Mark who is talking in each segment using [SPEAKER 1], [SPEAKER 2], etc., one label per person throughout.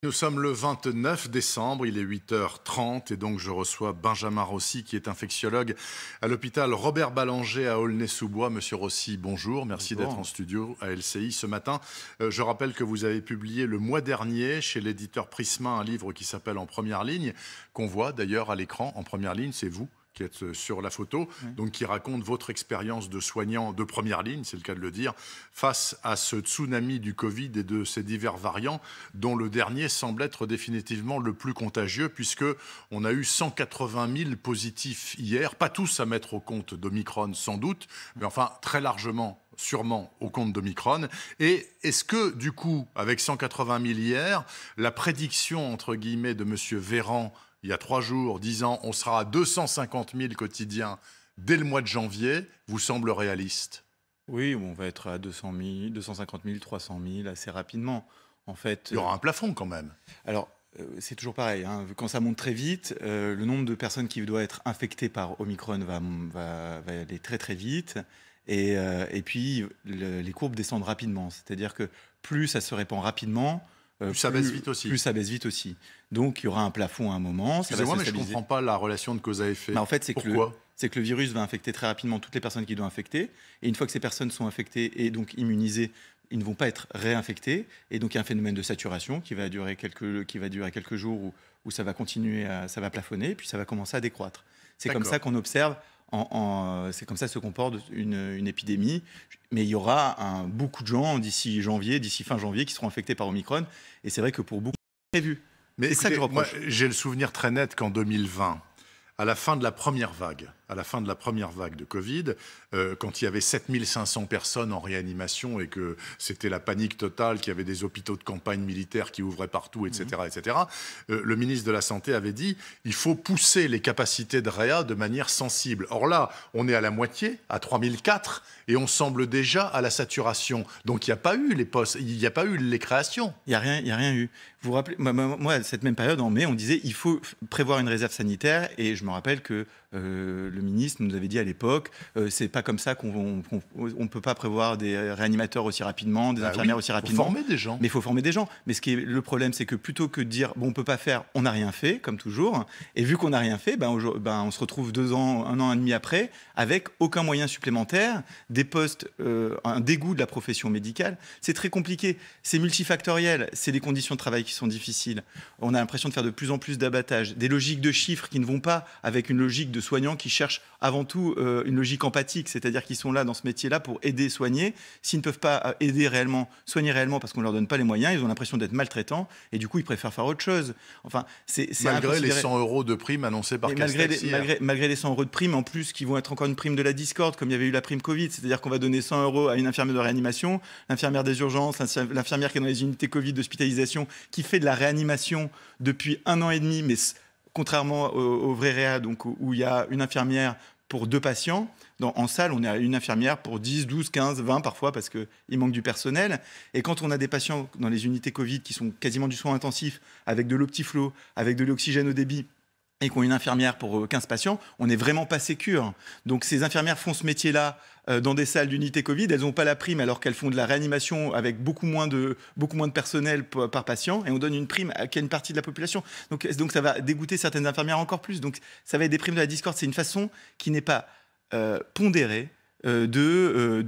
[SPEAKER 1] Nous sommes le 29 décembre, il est 8h30 et donc je reçois Benjamin Rossi qui est infectiologue à l'hôpital Robert Ballanger à Aulnay-sous-Bois. Monsieur Rossi, bonjour, merci d'être en studio à LCI ce matin. Je rappelle que vous avez publié le mois dernier chez l'éditeur Prisma un livre qui s'appelle En première ligne, qu'on voit d'ailleurs à l'écran. En première ligne, c'est vous qui êtes sur la photo, donc qui raconte votre expérience de soignant de première ligne, c'est le cas de le dire, face à ce tsunami du Covid et de ses divers variants, dont le dernier semble être définitivement le plus contagieux, puisqu'on a eu 180 000 positifs hier, pas tous à mettre au compte d'Omicron sans doute, mais enfin très largement, sûrement au compte d'Omicron. Et est-ce que, du coup, avec 180 000 hier, la prédiction, entre guillemets, de M. Véran, il y a 3 jours, disant on sera à 250 000 quotidiens dès le mois de janvier, vous semble réaliste?
[SPEAKER 2] Oui, on va être à 200 000, 250 000, 300 000 assez rapidement. En fait,
[SPEAKER 1] il y aura un plafond quand même.
[SPEAKER 2] Alors, c'est toujours pareil. Hein. Quand ça monte très vite, le nombre de personnes qui doivent être infectées par Omicron va aller très très vite. Et puis, les courbes descendent rapidement. C'est-à-dire que plus ça se répand rapidement,
[SPEAKER 1] plus ça baisse vite aussi.
[SPEAKER 2] Plus ça baisse vite aussi. Donc, il y aura un plafond à un moment.
[SPEAKER 1] Excusez-moi, mais je ne comprends pas la relation de cause à effet.
[SPEAKER 2] En fait,
[SPEAKER 1] pourquoi?
[SPEAKER 2] C'est que le virus va infecter très rapidement toutes les personnes qui doivent infecter. Et une fois que ces personnes sont infectées et donc immunisées, ils ne vont pas être réinfectés. Et donc, il y a un phénomène de saturation qui va durer quelques jours où ça va continuer, ça va plafonner, et puis ça va commencer à décroître. C'est comme ça qu'on observe, c'est comme ça se comporte une épidémie. Mais il y aura beaucoup de gens d'ici fin janvier, qui seront infectés par Omicron. Et c'est vrai que pour beaucoup, c'est prévu.
[SPEAKER 1] Mais écoutez, ça que je reproche. Moi, j'ai le souvenir très net qu'en 2020, à la fin de la première vague de Covid, quand il y avait 7500 personnes en réanimation et que c'était la panique totale, qu'il y avait des hôpitaux de campagne militaires qui ouvraient partout, etc., le ministre de la Santé avait dit il faut pousser les capacités de réa de manière sensible. Or là, on est à la moitié, à 3004, et on semble déjà à la saturation. Donc il n'y a pas eu les postes, il n'y a pas eu les créations.
[SPEAKER 2] Il n'y a rien eu. Vous vous rappelez, moi, à cette même période, en mai, on disait il faut prévoir une réserve sanitaire, et je me rappelle que le ministre nous avait dit à l'époque, c'est pas comme ça qu'on ne peut pas prévoir des réanimateurs aussi rapidement, des infirmières aussi rapidement.
[SPEAKER 1] Il faut former des gens.
[SPEAKER 2] Mais il faut former des gens. Mais ce qui est le problème, c'est que plutôt que de dire bon, on peut pas faire, on n'a rien fait, comme toujours. Et vu qu'on n'a rien fait, on se retrouve 2 ans, 1 an et demi après, avec aucun moyen supplémentaire, des postes, un dégoût de la profession médicale. C'est très compliqué. C'est multifactoriel. C'est des conditions de travail qui sont difficiles. On a l'impression de faire de plus en plus d'abattage, des logiques de chiffres qui ne vont pas avec une logique de soignants qui cherchent avant tout une logique empathique, c'est-à-dire qu'ils sont là dans ce métier-là pour aider, soigner. S'ils ne peuvent pas aider réellement, soigner réellement parce qu'on ne leur donne pas les moyens, ils ont l'impression d'être maltraitants et du coup ils préfèrent faire autre chose. Enfin, c'est
[SPEAKER 1] malgré les 100 € de prime annoncés par Castex.
[SPEAKER 2] Malgré les 100 € de prime, en plus, qui vont être encore une prime de la discorde, comme il y avait eu la prime Covid, c'est-à-dire qu'on va donner 100 € à une infirmière de réanimation, l'infirmière des urgences, l'infirmière qui est dans les unités Covid d'hospitalisation, qui fait de la réanimation depuis 1 an et demi, mais contrairement au vrai réa, donc, où il y a une infirmière pour 2 patients, en salle, on a une infirmière pour 10, 12, 15, 20 parfois, parce qu'il manque du personnel. Et quand on a des patients dans les unités Covid qui sont quasiment du soin intensif, avec de l'optiflow, avec de l'oxygène au débit, et qu'on a une infirmière pour 15 patients, on n'est vraiment pas sécure. Donc ces infirmières font ce métier-là dans des salles d'unité Covid, elles n'ont pas la prime alors qu'elles font de la réanimation avec beaucoup moins de personnel par patient, et on donne une prime à une partie de la population. Donc ça va dégoûter certaines infirmières encore plus. Donc ça va être des primes de la discorde. C'est une façon qui n'est pas pondérée de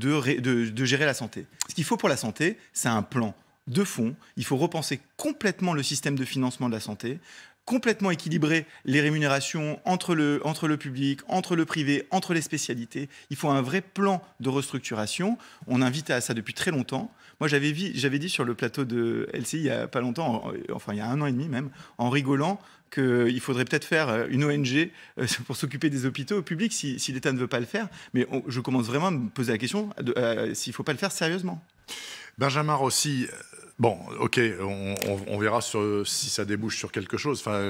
[SPEAKER 2] gérer la santé. Ce qu'il faut pour la santé, c'est un plan de fond. Il faut repenser complètement le système de financement de la santé, complètement équilibrer les rémunérations entre le public, entre le privé, entre les spécialités. Il faut un vrai plan de restructuration. On invite à ça depuis très longtemps. Moi, j'avais dit sur le plateau de LCI il n'y a pas longtemps, enfin il y a 1 an et demi même, en rigolant, qu'il faudrait peut-être faire une ONG pour s'occuper des hôpitaux publics si l'État ne veut pas le faire. Mais je commence vraiment à me poser la question s'il ne faut pas le faire sérieusement.
[SPEAKER 1] Benjamin Rossi, bon, ok, on verra si ça débouche sur quelque chose. Enfin,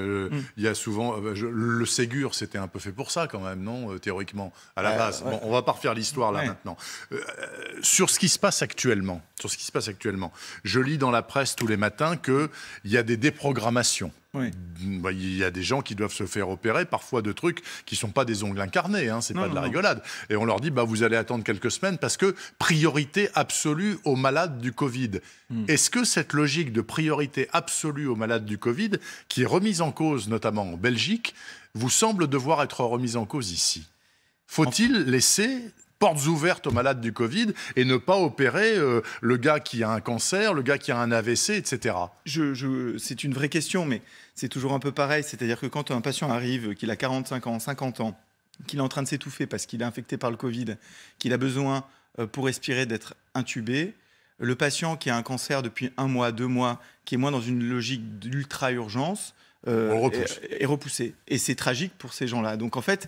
[SPEAKER 1] il y a souvent... le Ségur, c'était un peu fait pour ça quand même, non? Théoriquement, à la base.
[SPEAKER 2] Ouais.
[SPEAKER 1] Bon, on va pas refaire l'histoire là maintenant. Sur ce qui se passe actuellement, je lis dans la presse tous les matins qu'il y a des déprogrammations.
[SPEAKER 2] Oui.
[SPEAKER 1] Il y a des gens qui doivent se faire opérer, parfois de trucs qui ne sont pas des ongles incarnés, hein, c'est pas de la rigolade. Et on leur dit, vous allez attendre quelques semaines parce que priorité absolue aux malades du Covid. Est-ce que cette logique de priorité absolue aux malades du Covid, qui est remise en cause notamment en Belgique, vous semble devoir être remise en cause ici? Faut-il laisser portes ouvertes aux malades du Covid et ne pas opérer le gars qui a un cancer, le gars qui a un AVC, etc.
[SPEAKER 2] C'est une vraie question, mais c'est toujours un peu pareil. C'est-à-dire que quand un patient arrive, qu'il a 45 ans, 50 ans, qu'il est en train de s'étouffer parce qu'il est infecté par le Covid, qu'il a besoin, pour respirer, d'être intubé, le patient qui a un cancer depuis 1 mois, 2 mois, qui est moins dans une logique d'ultra-urgence, est repoussé. Et c'est tragique pour ces gens-là. Donc en fait,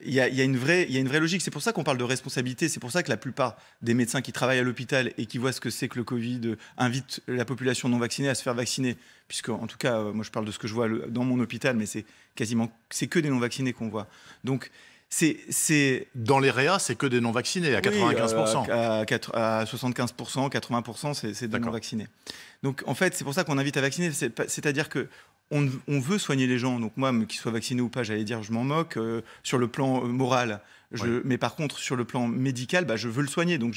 [SPEAKER 2] il y a une vraie logique. C'est pour ça qu'on parle de responsabilité. C'est pour ça que la plupart des médecins qui travaillent à l'hôpital et qui voient ce que c'est que le Covid invitent la population non vaccinée à se faire vacciner. Puisque, en tout cas, moi je parle de ce que je vois dans mon hôpital, mais c'est que des non vaccinés qu'on voit. Donc
[SPEAKER 1] dans les réas, c'est que des non vaccinés à 95%.
[SPEAKER 2] À 75%, 80%, c'est des non vaccinés. Donc en fait, c'est pour ça qu'on invite à vacciner. C'est-à-dire que on veut soigner les gens. Donc moi, qu'ils soient vaccinés ou pas, j'allais dire, je m'en moque. Sur le plan moral, mais par contre, sur le plan médical, je veux le soigner. Donc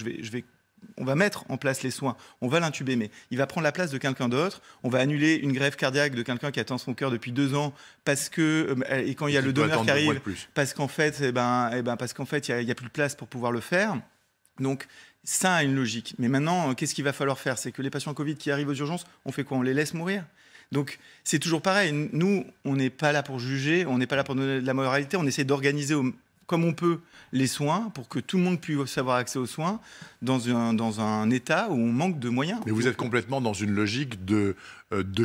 [SPEAKER 2] on va mettre en place les soins. On va l'intuber, mais il va prendre la place de quelqu'un d'autre. On va annuler une greffe cardiaque de quelqu'un qui attend son cœur depuis 2 ans parce que et quand il y a le donneur qui arrive, parce qu'en fait, il y a plus de place pour pouvoir le faire. Donc ça a une logique. Mais maintenant, qu'est-ce qu'il va falloir faire? C'est que les patients Covid qui arrivent aux urgences, on fait quoi? On les laisse mourir? Donc, c'est toujours pareil. Nous, on n'est pas là pour juger, on n'est pas là pour donner de la moralité. On essaie d'organiser comme on peut les soins pour que tout le monde puisse avoir accès aux soins dans un état où on manque de moyens.
[SPEAKER 1] Mais vous êtes complètement dans une logique de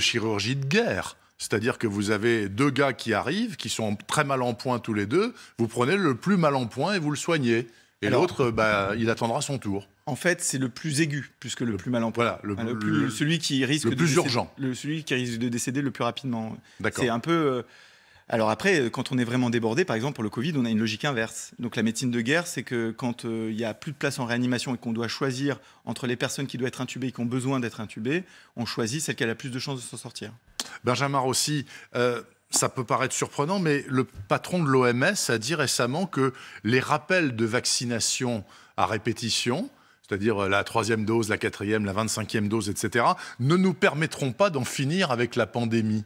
[SPEAKER 1] chirurgie de guerre. C'est-à-dire que vous avez 2 gars qui arrivent, qui sont très mal en point tous les deux. Vous prenez le plus mal en point et vous le soignez. Et l'autre, il attendra son tour.
[SPEAKER 2] En fait, c'est le plus aigu, plus que le plus mal en point.
[SPEAKER 1] Voilà,
[SPEAKER 2] celui qui risque
[SPEAKER 1] le plus urgent.
[SPEAKER 2] Celui qui risque de décéder le plus rapidement.
[SPEAKER 1] D'accord.
[SPEAKER 2] C'est un peu... Alors après, quand on est vraiment débordé, par exemple, pour le Covid, on a une logique inverse. Donc la médecine de guerre, c'est que quand il n'y a plus de place en réanimation et qu'on doit choisir entre les personnes qui doivent être intubées et qui ont besoin d'être intubées, on choisit celle qui a la plus de chances de s'en sortir.
[SPEAKER 1] Benjamin Rossi, ça peut paraître surprenant, mais le patron de l'OMS a dit récemment que les rappels de vaccination à répétition, c'est-à-dire la 3e dose, la 4e, la 25e dose, etc., ne nous permettront pas d'en finir avec la pandémie.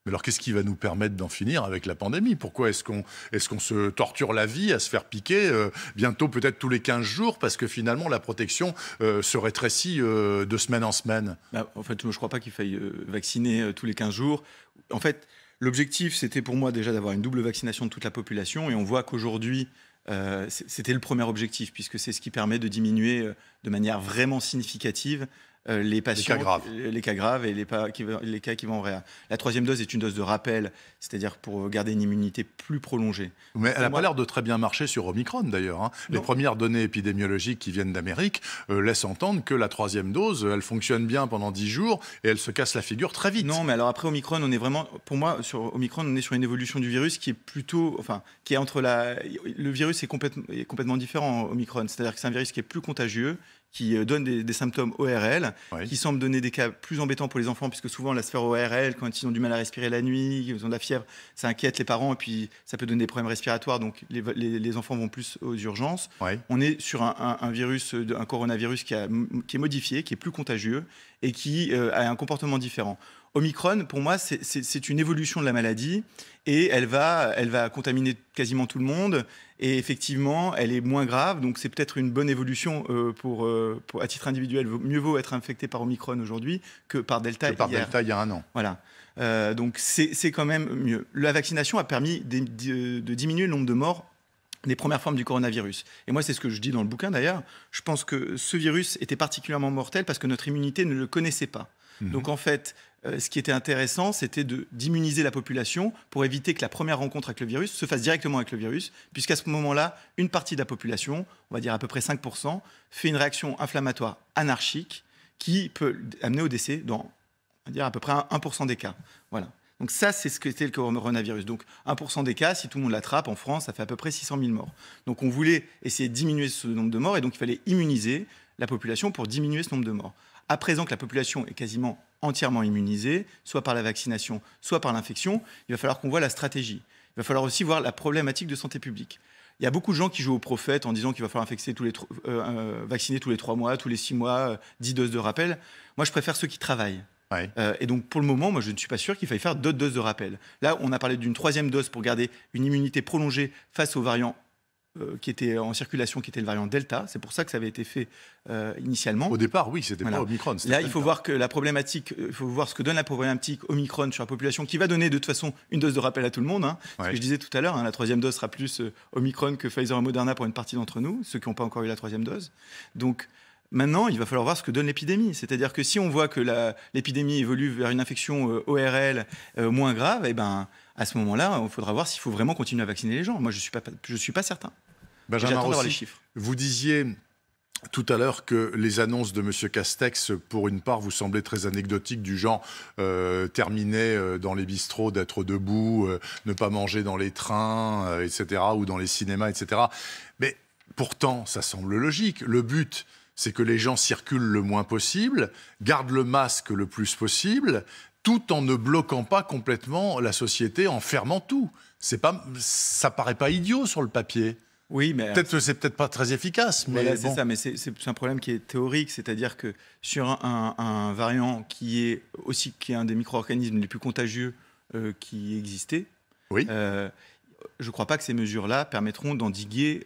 [SPEAKER 1] Mais alors, qu'est-ce qui va nous permettre d'en finir avec la pandémie? Pourquoi est-ce qu'on se torture la vie à se faire piquer bientôt, peut-être tous les 15 jours, parce que finalement, la protection se rétrécit de semaine en semaine?
[SPEAKER 2] En fait, je ne crois pas qu'il faille vacciner tous les 15 jours. En fait, l'objectif, c'était pour moi déjà d'avoir une double vaccination de toute la population. Et on voit qu'aujourd'hui, c'était le premier objectif, puisque c'est ce qui permet de diminuer de manière vraiment significative les patients, les cas graves et les cas qui vont en réa. La 3e dose est une dose de rappel, c'est-à-dire pour garder une immunité plus prolongée.
[SPEAKER 1] Mais elle n'a pas l'air de très bien marcher sur Omicron d'ailleurs. Hein. Les premières données épidémiologiques qui viennent d'Amérique laissent entendre que la 3e dose, elle fonctionne bien pendant 10 jours et elle se casse la figure très vite.
[SPEAKER 2] Non, mais alors après Omicron, on est vraiment, pour moi, sur Omicron, on est sur une évolution du virus qui est plutôt, qui est entre le virus est complètement différent Omicron, c'est-à-dire que c'est un virus qui est plus contagieux, qui donne des symptômes ORL, qui semble donner des cas plus embêtants pour les enfants, puisque souvent la sphère ORL, quand ils ont du mal à respirer la nuit, ils ont de la fièvre, ça inquiète les parents, et puis ça peut donner des problèmes respiratoires, donc les enfants vont plus aux urgences. On est sur un coronavirus qui est modifié, qui est plus contagieux, et qui a un comportement différent. Omicron, pour moi, c'est une évolution de la maladie et elle va contaminer quasiment tout le monde. Et effectivement, elle est moins grave. Donc, c'est peut-être une bonne évolution à titre individuel. Mieux vaut être infecté par Omicron aujourd'hui que par Delta
[SPEAKER 1] Delta il y a 1 an.
[SPEAKER 2] Voilà. Donc, c'est quand même mieux. La vaccination a permis de diminuer le nombre de morts des premières formes du coronavirus. Et moi, c'est ce que je dis dans le bouquin d'ailleurs. Je pense que ce virus était particulièrement mortel parce que notre immunité ne le connaissait pas. Donc en fait, ce qui était intéressant, c'était d'immuniser la population pour éviter que la première rencontre avec le virus se fasse directement avec le virus, puisqu'à ce moment-là, une partie de la population, on va dire à peu près 5%, fait une réaction inflammatoire anarchique qui peut amener au décès dans, on va dire, à peu près 1% des cas. Voilà. Donc ça, c'est ce qu'était le coronavirus. Donc 1% des cas, si tout le monde l'attrape, en France, ça fait à peu près 600 000 morts. Donc on voulait essayer de diminuer ce nombre de morts, et donc il fallait immuniser la population pour diminuer ce nombre de morts. À présent que la population est quasiment entièrement immunisée, soit par la vaccination, soit par l'infection, il va falloir qu'on voit la stratégie. Il va falloir aussi voir la problématique de santé publique. Il y a beaucoup de gens qui jouent au prophète en disant qu'il va falloir vacciner tous les 3 mois, tous les 6 mois, 10 doses de rappel. Moi, je préfère ceux qui travaillent.
[SPEAKER 1] Ouais.
[SPEAKER 2] Et donc, pour le moment, moi, je ne suis pas sûr qu'il faille faire d'autres doses de rappel. Là, on a parlé d'une 3e dose pour garder une immunité prolongée face aux variants qui était en circulation, qui était le variant Delta. C'est pour ça que ça avait été fait initialement.
[SPEAKER 1] Au départ, oui, c'était pas Omicron.
[SPEAKER 2] Là, il faut voir que la problématique, il faut voir ce que donne la problématique Omicron sur la population, qui va donner de toute façon une dose de rappel à tout le monde. Ce que je disais tout à l'heure, la 3e dose sera plus Omicron que Pfizer et Moderna pour une partie d'entre nous, ceux qui n'ont pas encore eu la 3e dose. Donc, maintenant, il va falloir voir ce que donne l'épidémie. C'est-à-dire que si on voit que l'épidémie évolue vers une infection ORL moins grave, eh ben, à ce moment-là, il faudra voir s'il faut vraiment continuer à vacciner les gens. Moi, je ne suis pas certain.
[SPEAKER 1] Benjamin
[SPEAKER 2] Rossi,
[SPEAKER 1] les chiffres. Vous disiez tout à l'heure que les annonces de M. Castex, pour une part, vous semblaient très anecdotiques, du genre terminer dans les bistrots, d'être debout, ne pas manger dans les trains, etc., ou dans les cinémas, etc. Mais pourtant, ça semble logique. Le but, c'est que les gens circulent le moins possible, gardent le masque le plus possible, tout en ne bloquant pas complètement la société, en fermant tout. Ça paraît pas idiot sur le papier.
[SPEAKER 2] Oui, mais
[SPEAKER 1] c'est peut-être pas très efficace, mais
[SPEAKER 2] voilà,
[SPEAKER 1] bon.
[SPEAKER 2] c'est ça. Mais c'est un problème qui est théorique, c'est-à-dire que sur un variant qui est un des micro-organismes les plus contagieux qui existaient,
[SPEAKER 1] oui.
[SPEAKER 2] Je ne crois pas que ces mesures-là permettront d'endiguer,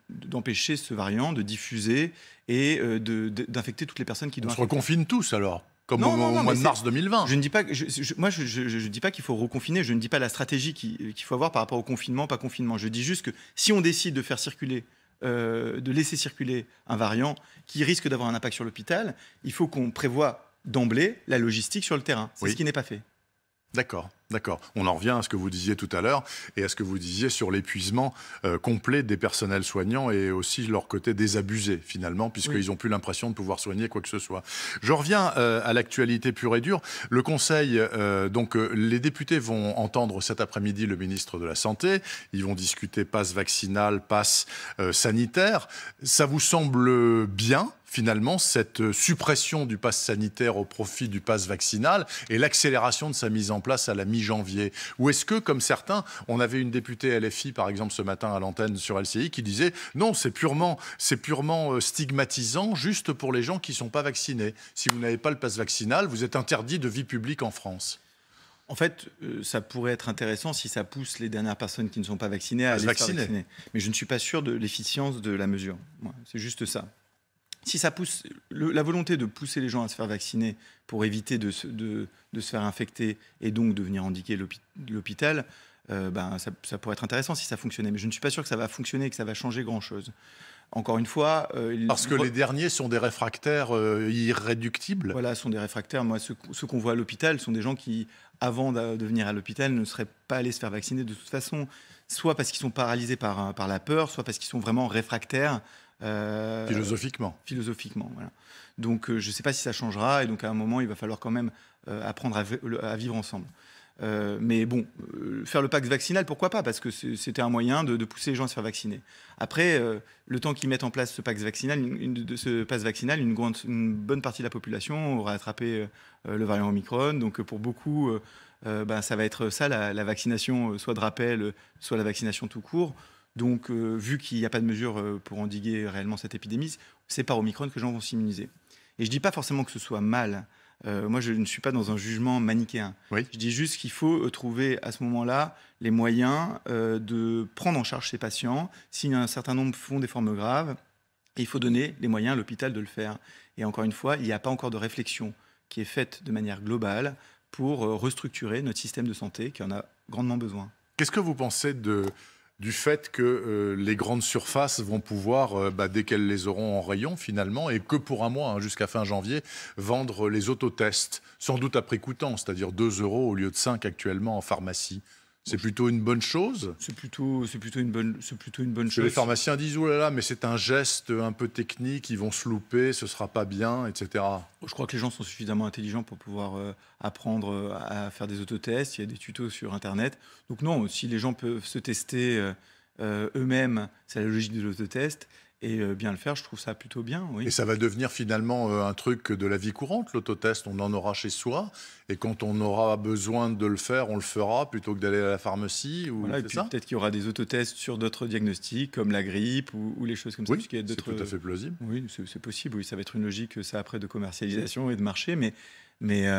[SPEAKER 2] d'empêcher ce variant de diffuser et d'infecter toutes les personnes qui doivent.
[SPEAKER 1] On se reconfine tous alors, comme au mois de mars 2020.
[SPEAKER 2] Je ne dis pas, je dis pas qu'il faut reconfiner. Je ne dis pas la stratégie qu'il faut avoir par rapport au confinement, pas confinement. Je dis juste que si on décide de faire circuler, de laisser circuler un variant qui risque d'avoir un impact sur l'hôpital, il faut qu'on prévoie d'emblée la logistique sur le terrain. C'est ce qui n'est pas fait.
[SPEAKER 1] D'accord. On en revient à ce que vous disiez tout à l'heure et à ce que vous disiez sur l'épuisement complet des personnels soignants et aussi leur côté désabusé finalement, puisqu'ils n'ont plus l'impression de pouvoir soigner quoi que ce soit. Je reviens à l'actualité pure et dure. Le Conseil, les députés vont entendre cet après-midi le ministre de la Santé. Ils vont discuter passe vaccinal, passe sanitaire. Ça vous semble bien finalement, cette suppression du pass sanitaire au profit du pass vaccinal et l'accélération de sa mise en place à la mi-janvier? Ou est-ce que, comme certains, on avait une députée LFI, par exemple, ce matin à l'antenne sur LCI, qui disait « Non, c'est purement stigmatisant juste pour les gens qui ne sont pas vaccinés. Si vous n'avez pas le pass vaccinal, vous êtes interdit de vie publique en France. »
[SPEAKER 2] En fait, ça pourrait être intéressant si ça pousse les dernières personnes qui ne sont pas vaccinées à aller se faire vacciner. Mais je ne suis pas sûr de l'efficience de la mesure. C'est juste ça. Si ça pousse la volonté de pousser les gens à se faire vacciner pour éviter de se faire infecter et donc de venir indiquer l'hôpital, ça pourrait être intéressant si ça fonctionnait. Mais je ne suis pas sûr que ça va fonctionner et que ça va changer grand-chose. Encore une fois...
[SPEAKER 1] Parce que les derniers sont des réfractaires irréductibles.
[SPEAKER 2] Voilà, sont des réfractaires. Moi, ceux qu'on voit à l'hôpital sont des gens qui, avant de venir à l'hôpital, ne seraient pas allés se faire vacciner de toute façon, soit parce qu'ils sont paralysés par la peur, soit parce qu'ils sont vraiment réfractaires.
[SPEAKER 1] Philosophiquement,
[SPEAKER 2] voilà. Donc je ne sais pas si ça changera et donc à un moment il va falloir quand même apprendre à vivre ensemble. Mais bon, faire le pass vaccinal, pourquoi pas? Parce que c'était un moyen de pousser les gens à se faire vacciner. Après, le temps qu'ils mettent en place ce pass vaccinal, une bonne partie de la population aura attrapé le variant Omicron. Donc pour beaucoup, ça va être ça la vaccination, soit de rappel, soit la vaccination tout court. Donc, vu qu'il n'y a pas de mesure pour endiguer réellement cette épidémie, c'est par Omicron que les gens vont s'immuniser. Et je ne dis pas forcément que ce soit mal. Moi, je ne suis pas dans un jugement manichéen.
[SPEAKER 1] Oui.
[SPEAKER 2] Je dis juste qu'il faut trouver à ce moment-là les moyens de prendre en charge ces patients. Si un certain nombre font des formes graves, il faut donner les moyens à l'hôpital de le faire. Et encore une fois, il n'y a pas encore de réflexion qui est faite de manière globale pour restructurer notre système de santé qui en a grandement besoin.
[SPEAKER 1] Qu'est-ce que vous pensez du fait que les grandes surfaces vont pouvoir, dès qu'elles les auront en rayon finalement, et que pour un mois, jusqu'à fin janvier, vendre les autotests, sans doute à prix coûtant, c'est-à-dire 2 € au lieu de 5 actuellement en pharmacie? C'est plutôt une bonne chose?
[SPEAKER 2] C'est plutôt une bonne chose.
[SPEAKER 1] Les pharmaciens disent « Oh là là, mais c'est un geste un peu technique, ils vont se louper, ce sera pas bien, etc. »
[SPEAKER 2] Je crois que les gens sont suffisamment intelligents pour pouvoir apprendre à faire des autotests. Il y a des tutos sur Internet. Donc non, si les gens peuvent se tester eux-mêmes, c'est la logique de l'autotest. et bien le faire, je trouve ça plutôt bien. Oui.
[SPEAKER 1] Et ça va devenir finalement un truc de la vie courante, l'autotest. On en aura chez soi. Et quand on aura besoin de le faire, on le fera plutôt que d'aller à la pharmacie. Ou
[SPEAKER 2] voilà, et puis peut-être qu'il y aura des autotests sur d'autres diagnostics, comme la grippe ou les choses comme ça.
[SPEAKER 1] Oui, c'est tout à fait plausible.
[SPEAKER 2] Oui, c'est possible. Oui, ça va être une logique, ça, après, de commercialisation et de marché. Mais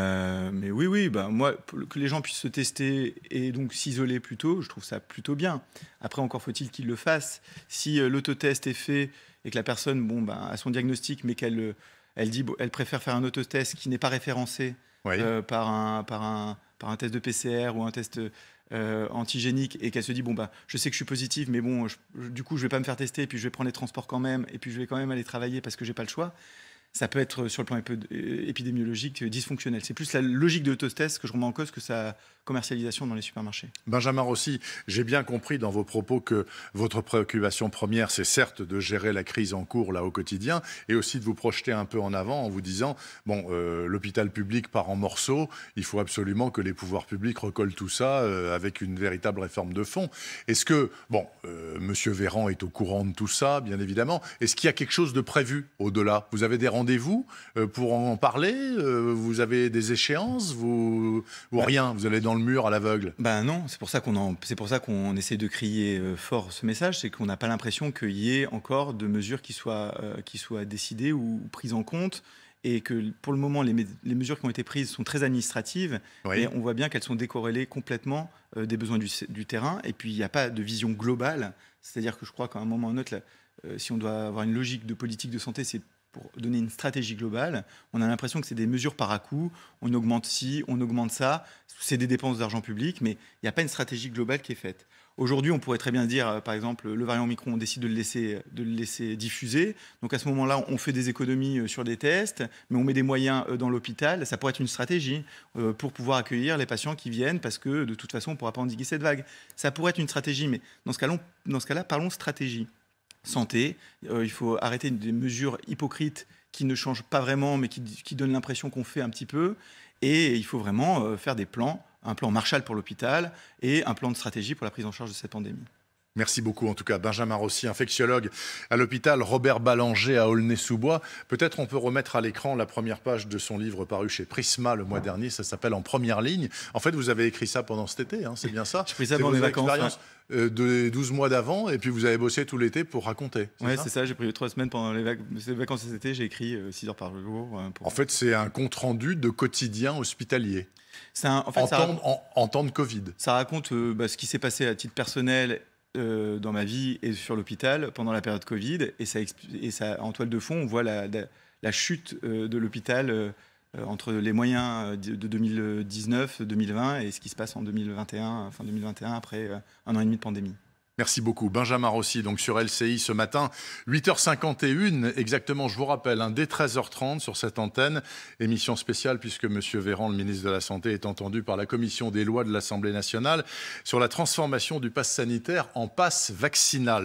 [SPEAKER 2] oui, bah, moi, que les gens puissent se tester et donc s'isoler plus tôt, je trouve ça plutôt bien. Après, encore faut-il qu'ils le fassent. Si l'autotest est fait et que la personne a son diagnostic, mais qu'elle elle préfère faire un autotest qui n'est pas référencé par un test de PCR ou un test antigénique, et qu'elle se dit je sais que je suis positive, mais du coup je vais pas me faire tester, et puis je vais prendre les transports quand même, et puis je vais quand même aller travailler parce que j'ai pas le choix. Ça peut être, sur le plan épidémiologique, dysfonctionnel. C'est plus la logique de l'autotest que je remets en cause que sa commercialisation dans les supermarchés.
[SPEAKER 1] Benjamin Rossi, j'ai bien compris dans vos propos que votre préoccupation première, c'est certes de gérer la crise en cours là au quotidien, et aussi de vous projeter un peu en avant en vous disant, l'hôpital public part en morceaux, il faut absolument que les pouvoirs publics recollent tout ça avec une véritable réforme de fond. Est-ce que, Monsieur Véran est au courant de tout ça, bien évidemment. Est-ce qu'il y a quelque chose de prévu au-delà? Vous avez des rendez-vous pour en parler? Vous avez des échéances? Ou rien? Vous allez dans le mur à l'aveugle?
[SPEAKER 2] Non, c'est pour ça qu'on essaie de crier fort ce message, c'est qu'on n'a pas l'impression qu'il y ait encore de mesures qui soient décidées ou prises en compte, et que pour le moment, les mesures qui ont été prises sont très administratives, et on voit bien qu'elles sont décorrélées complètement des besoins du terrain, et puis il n'y a pas de vision globale. C'est-à-dire que je crois qu'à un moment ou à un autre, si on doit avoir une logique de politique de santé, c'est pour donner une stratégie globale. On a l'impression que c'est des mesures par à-coup, on augmente ci, on augmente ça, c'est des dépenses d'argent public, mais il n'y a pas une stratégie globale qui est faite. Aujourd'hui, on pourrait très bien dire, par exemple, le variant Omicron, on décide de le laisser diffuser. Donc à ce moment-là, on fait des économies sur des tests, mais on met des moyens dans l'hôpital. Ça pourrait être une stratégie pour pouvoir accueillir les patients qui viennent, parce que de toute façon, on ne pourra pas endiguer cette vague. Ça pourrait être une stratégie, mais dans ce cas-là, parlons stratégie. Santé, il faut arrêter des mesures hypocrites qui ne changent pas vraiment, mais qui donnent l'impression qu'on fait un petit peu. Et il faut vraiment faire des plans, un plan Marshall pour l'hôpital et un plan de stratégie pour la prise en charge de cette pandémie.
[SPEAKER 1] Merci beaucoup, en tout cas, Benjamin Rossi, infectiologue à l'hôpital Robert Ballanger à Aulnay-sous-Bois. Peut-être on peut remettre à l'écran la première page de son livre paru chez Prisma le mois dernier. Ça s'appelle En première ligne. En fait, vous avez écrit ça pendant cet été, c'est bien ça?
[SPEAKER 2] J'ai pris ça pendant les vacances.
[SPEAKER 1] De 12 mois d'avant, et puis vous avez bossé tout l'été pour raconter.
[SPEAKER 2] Oui, c'est ça. J'ai pris 3 semaines pendant les vacances cet été. J'ai écrit 6 heures par jour.
[SPEAKER 1] En fait, c'est un compte-rendu de quotidien hospitalier. En temps de Covid.
[SPEAKER 2] Ça raconte ce qui s'est passé à titre personnel dans ma vie et sur l'hôpital pendant la période Covid. Et ça, en toile de fond, on voit la chute de l'hôpital entre les moyens de 2019, 2020 et ce qui se passe en 2021, fin 2021, après 1 an et demi de pandémie.
[SPEAKER 1] Merci beaucoup. Benjamin Rossi, donc sur LCI ce matin, 8h51 exactement, je vous rappelle, dès 13h30 sur cette antenne, émission spéciale puisque M. Véran, le ministre de la Santé, est entendu par la Commission des lois de l'Assemblée nationale sur la transformation du pass sanitaire en pass vaccinal.